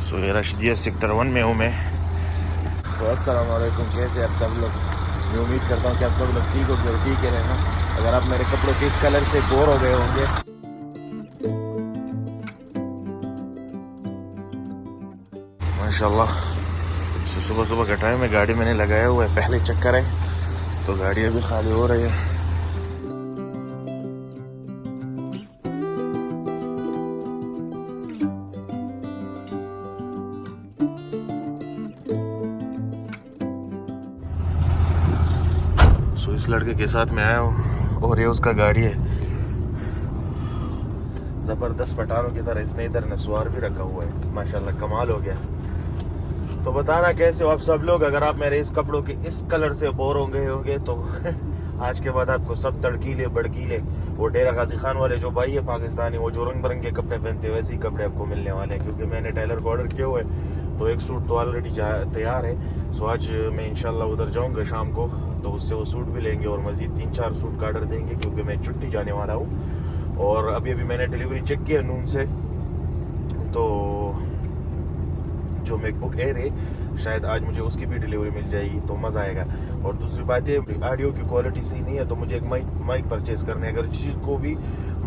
सो ये रशिदिया सेक्टर 1 में हूँ मैं। तो अस्सलाम वालेकुम, कैसे आप सब लोग? मैं उम्मीद करता हूँ कि आप सब लोग ठीक हो गए, ठीक है रहना। अगर आप मेरे कपड़ों के इस कलर से बोर हो गए होंगे, माशाल्लाह सुबह सुबह का टाइम है, गाड़ी मैंने लगाया हुआ है, पहले चक्कर है तो गाड़ी अभी खाली हो रही है। इस लड़के के साथ में आया हूँ और ये उसका गाड़ी है। जबरदस्त पटारों की तरह इसने इधर नसवार भी रखा हुआ है, माशाल्लाह कमाल हो गया। तो बताना कैसे हो आप सब लोग? अगर आप मेरे इस कपड़ों के इस कलर से बोर हो गए होंगे तो आज के बाद आपको सब तड़कीले बड़कीले वो डेरा गाजी खान वाले जो भाई है पाकिस्तानी, वो जो रंग बिरंगे कपड़े पहनते हैं वैसे ही कपड़े आपको मिलने वाले हैं, क्योंकि मैंने टेलर को ऑर्डर किया हुआ है। तो एक सूट तो ऑलरेडी तैयार है। सो आज मैं इंशाल्लाह उधर जाऊंगा शाम को, तो उससे वो सूट भी लेंगे और मज़ीद 3-4 सूट का ऑर्डर देंगे, क्योंकि मैं छुट्टी जाने वाला हूँ। और अभी मैंने डिलीवरी चेक किया नून से, तो जो मैकबुक एयर है शायद आज मुझे उसकी भी डिलीवरी मिल जाएगी, तो मज़ा आएगा। और दूसरी बात है, ऑडियो की क्वालिटी सही नहीं है, तो मुझे एक माइक परचेज़ करने है। अगर किसी को भी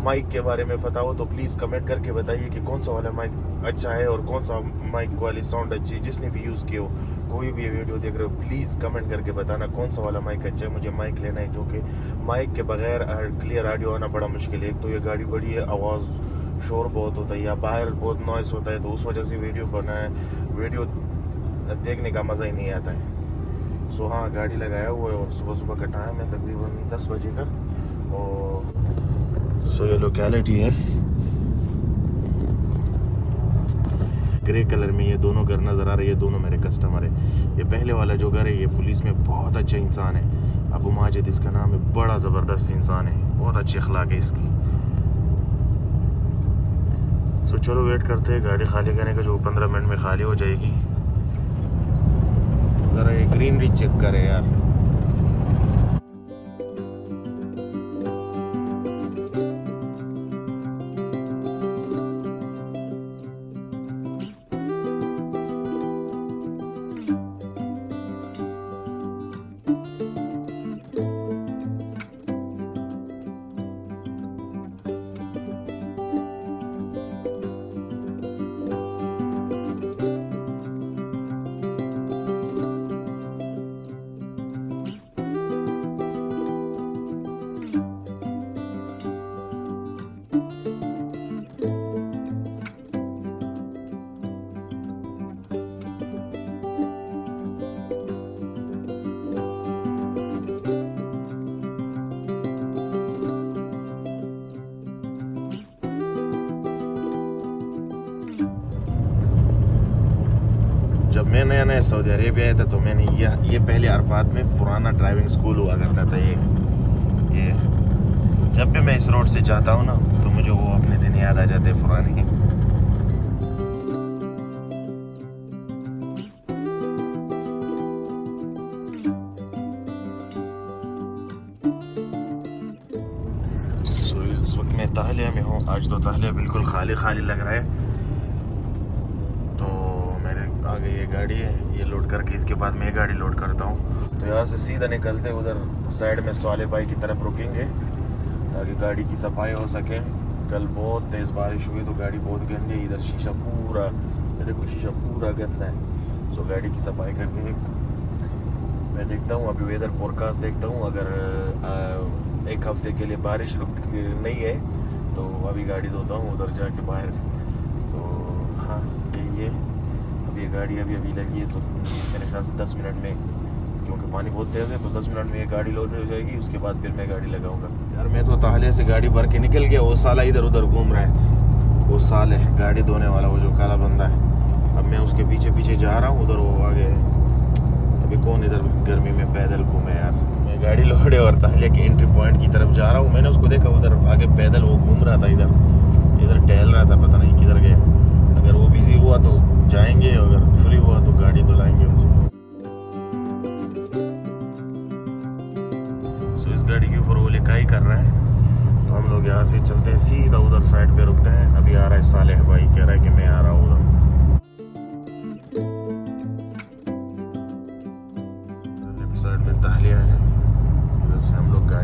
माइक के बारे में पता हो तो प्लीज़ कमेंट करके बताइए कि कौन सा वाला माइक अच्छा है और कौन सा माइक वाली साउंड अच्छी है। जिसने भी यूज़ किया हो, कोई भी वीडियो देख रहे हो, प्लीज़ कमेंट करके बताना कौन सा वाला माइक अच्छा है। मुझे माइक लेना है, क्योंकि माइक के बगैर क्लियर ऑडियो आना बड़ा मुश्किल है। एक तो ये गाड़ी बड़ी है, आवाज़ शोर बहुत होता है या बाहर बहुत नॉइस होता है, तो उस वजह से वीडियो देखने का मज़ा ही नहीं आता है। सो हाँ, गाड़ी लगाया हुआ है और सुबह सुबह का टाइम है तकरीबन 10 बजे का। और सो ये लोकेलिटी है, ग्रे कलर में ये दोनों घर नज़र आ रहे हैं। ये दोनों मेरे कस्टमर है। ये पहले वाला जो घर है ये पुलिस में बहुत अच्छा इंसान है, अबू माजिद इसका नाम है, बड़ा ज़बरदस्त इंसान है, बहुत अच्छी अखलाक है इसकी। सो चलो वेट करते हैं गाड़ी खाली करने का, जो 15 मिनट में खाली हो जाएगी। ज़रा ये ग्रीनरी चेक करें यार। जब मैं नया सऊदी अरेबिया आया था तो मैंने ये पहले अरफात में पुराना ड्राइविंग स्कूल हुआ करता था। ये जब भी मैं इस रोड से जाता हूँ ना तो मुझे वो अपने दिन याद आ जाते हैं पुराने। तो इस वक्त मैं ताहलिया में हूँ। आज तो ताहलिया बिल्कुल खाली खाली लग रहा है। आगे ये गाड़ी है, ये लोड करके इसके बाद मैं गाड़ी लोड करता हूँ। तो यहाँ से सीधा निकलते उधर साइड में साले भाई की तरफ रुकेंगे ताकि गाड़ी की सफाई हो सके। कल बहुत तेज़ बारिश हुई तो गाड़ी बहुत गंदी है, इधर शीशा पूरा, देखो शीशा पूरा गंदा है। सो गाड़ी की सफाई करके मैं देखता हूँ, अभी वेदर फोरकास्ट देखता हूँ। अगर एक हफ्ते के लिए बारिश नहीं है तो अभी गाड़ी धोता हूँ उधर जाके बाहर। तो हाँ यही है। ये गाड़ी अभी लगी है, तो मेरे ख्याल से 10 मिनट में, क्योंकि पानी बहुत तेज़ है, तो 10 मिनट में ये गाड़ी लोड हो जाएगी। उसके बाद फिर मैं गाड़ी लगाऊंगा। यार मैं तो ताहलिया से गाड़ी भर के निकल गया, वो साला इधर उधर घूम रहा है। वो साल है गाड़ी धोने वाला, वो जो काला बंदा है। अब मैं उसके पीछे पीछे जा रहा हूँ, उधर वो आगे है। अभी कौन इधर गर्मी में पैदल घूमे यार। मैं गाड़ी लोड है और ताहलिया के एंट्री पॉइंट की तरफ जा रहा हूँ। मैंने उसको देखा उधर आगे पैदल वो घूम रहा था, इधर टहल रहा था, पता नहीं किधर गया। अगर वो बिजी हुआ तो जाएंगे, अगर फ्री हुआ तो गाड़ी तो लाएंगे उनसे। सो इस गाड़ी के ऊपर वो लिखाई कर रहा है, तो हम लोग यहाँ से चलते हैं सीधा उधर साइड पे रुकते हैं। अभी आ रहा है सालेह भाई, कह रहा है कि मैं आ रहा हूँ उधर।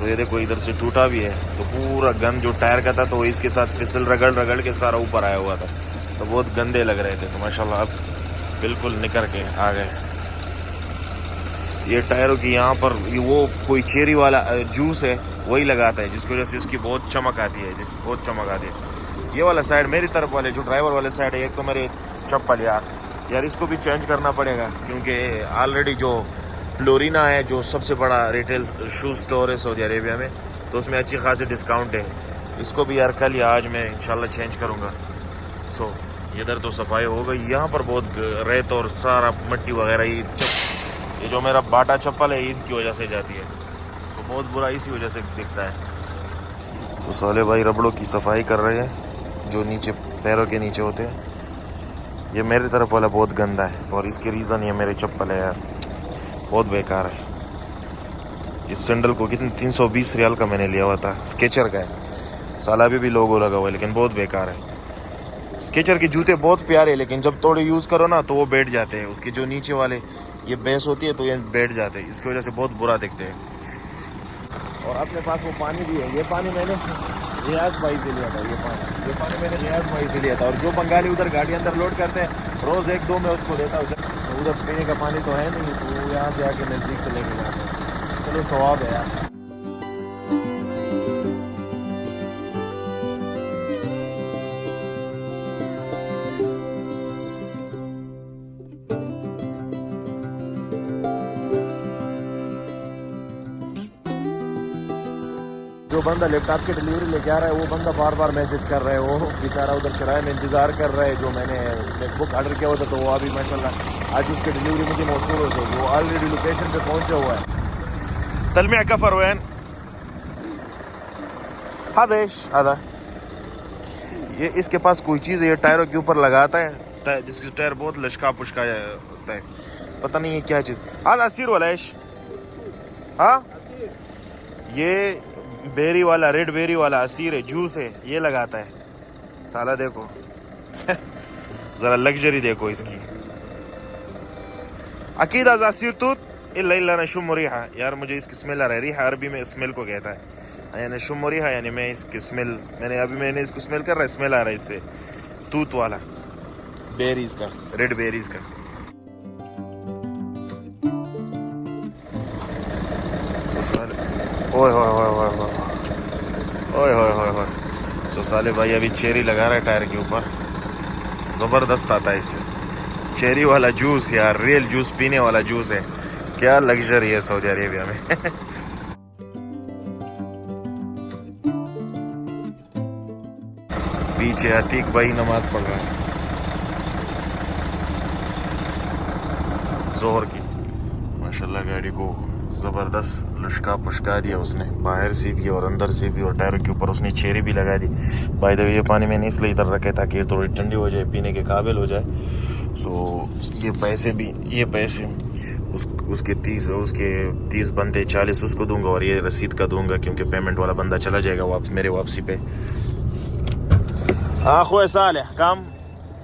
सो ये देखो इधर से टूटा भी है, तो पूरा गंद जो टायर का था तो इसके साथ फिसल रगड़ रगड़ के सारा ऊपर आया हुआ था, तो बहुत गंदे लग रहे थे। तो माशाल्लाह अब बिल्कुल निकल के आ गए। ये टायरों की यहाँ पर वो कोई चेरी वाला जूस है वही लगाता है, जिसकी वजह से उसकी बहुत चमक आती है, बहुत चमक आती है। ये वाला साइड मेरी तरफ वाले जो ड्राइवर वाले साइड है, एक तो मेरे चप्पल यार इसको भी चेंज करना पड़ेगा, क्योंकि ऑलरेडी जो फ्लोरिना है जो सबसे बड़ा रिटेल शूज़ स्टोर है सऊदी अरेबिया में, तो उसमें अच्छी खासी डिस्काउंट है। इसको भी यार कल या आज मैं इंशाल्लाह चेंज करूँगा। सो इधर तो सफाई हो गई, यहाँ पर बहुत रेत और सारा मिट्टी वगैरह ये जो मेरा बाटा चप्पल है इनकी वजह से जाती है, तो बहुत बुरा इसी वजह से दिखता है। तो साले भाई रबड़ों की सफाई कर रहे हैं जो नीचे पैरों के नीचे होते हैं। ये मेरी तरफ वाला बहुत गंदा है और इसके रीज़न ये मेरे चप्पल है यार, बहुत बेकार है। इस सैंडल को कितने 320 रियाल का मैंने लिया हुआ था, स्केचर का है, साला भी लोगो लगा हुआ है, लेकिन बहुत बेकार है। स्केचर के जूते बहुत प्यारे, लेकिन जब थोड़े यूज़ करो ना तो वो बैठ जाते हैं, उसके जो नीचे वाले ये बेस होती है तो ये बैठ जाते हैं, इसकी वजह से बहुत बुरा दिखते हैं। और अपने पास वो पानी भी है, ये पानी मैंने रियाज भाई से लिया था, ये पानी मैंने रियाज भाई से लिया था। और जो बंगाली उधर गाड़ी अंदर लोड करते हैं रोज़ 1-2 में उसको देता हूँ, तो उधर पीने का पानी तो है नहीं, तो यहाँ से आके नज़दीक से लेके जाते हैं। चलो सवाब है यार। जो बंदा लैपटॉप की डिलीवरी लेके आ रहा है वो बंदा बार बार मैसेज कर रहा है, वो बेचारा उधर किराए में इंतज़ार कर रहा है। जो मैंने मैकबुक ऑर्डर किया हुआ था तो वो अभी माशाल्लाह आज उसकी डिलीवरी मुझे मौसूल हो गई, वो ऑलरेडी लोकेशन पे पहुंचा हुआ है। तलमिया कफर वैन हादेश आधा, ये इसके पास कोई चीज़ है, ये टायरों के ऊपर लगाता है, जिसके टायर बहुत लश्का पुश्का होता है, पता नहीं है क्या चीज़। आधा असीर वाला ऐश, हाँ ये बेरी वाला, रेड बेरी वाला असीर है, जूस है, ये लगाता है साला। देखो जरा लग्जरी देखो इसकी। अकीद आज असीर तूत इल्ला नशुम रिहा, यार मुझे इसकी स्मेल आ रहा है। रिहा अरबी में स्मेल को कहता है, यानी नशुम रिहा यानी मैं इसकी स्मेल, मैंने इसको स्मेल कर रहा है, स्मेल आ रहा है इससे, तूत वाला बेरीज का, रेड बेरीज का। ओए होए होए होए ओए होए होए होए। सो साले भाई अभी चेरी लगा रहा है टायर के ऊपर, ज़बरदस्त आता है इससे। चेरी वाला जूस यार, रियल जूस पीने वाला जूस है, क्या लग्जरी है सऊदी अरेबिया में। पीछे अतीक भाई नमाज पढ़ रहा है जोहर की। माशाल्लाह गाड़ी को ज़बरदस्त लुश्का पुश्का दिया उसने, बाहर से भी और अंदर से भी, और टायरों के ऊपर उसने चेरी भी लगा दी। बाय द वे ये पानी मैंने इसलिए इधर रखे ताकि थोड़ी ठंडी हो जाए, पीने के काबिल हो जाए। सो ये पैसे उसके 30 बनते 40 उसको दूंगा और ये रसीद का दूंगा, क्योंकि पेमेंट वाला बंदा चला जाएगा मेरे वापसी पे। अखो सालेह कम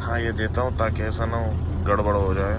हाँ ये देता हूँ ताकि ऐसा ना हो गड़बड़ हो जाए।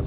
10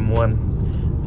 M1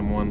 M1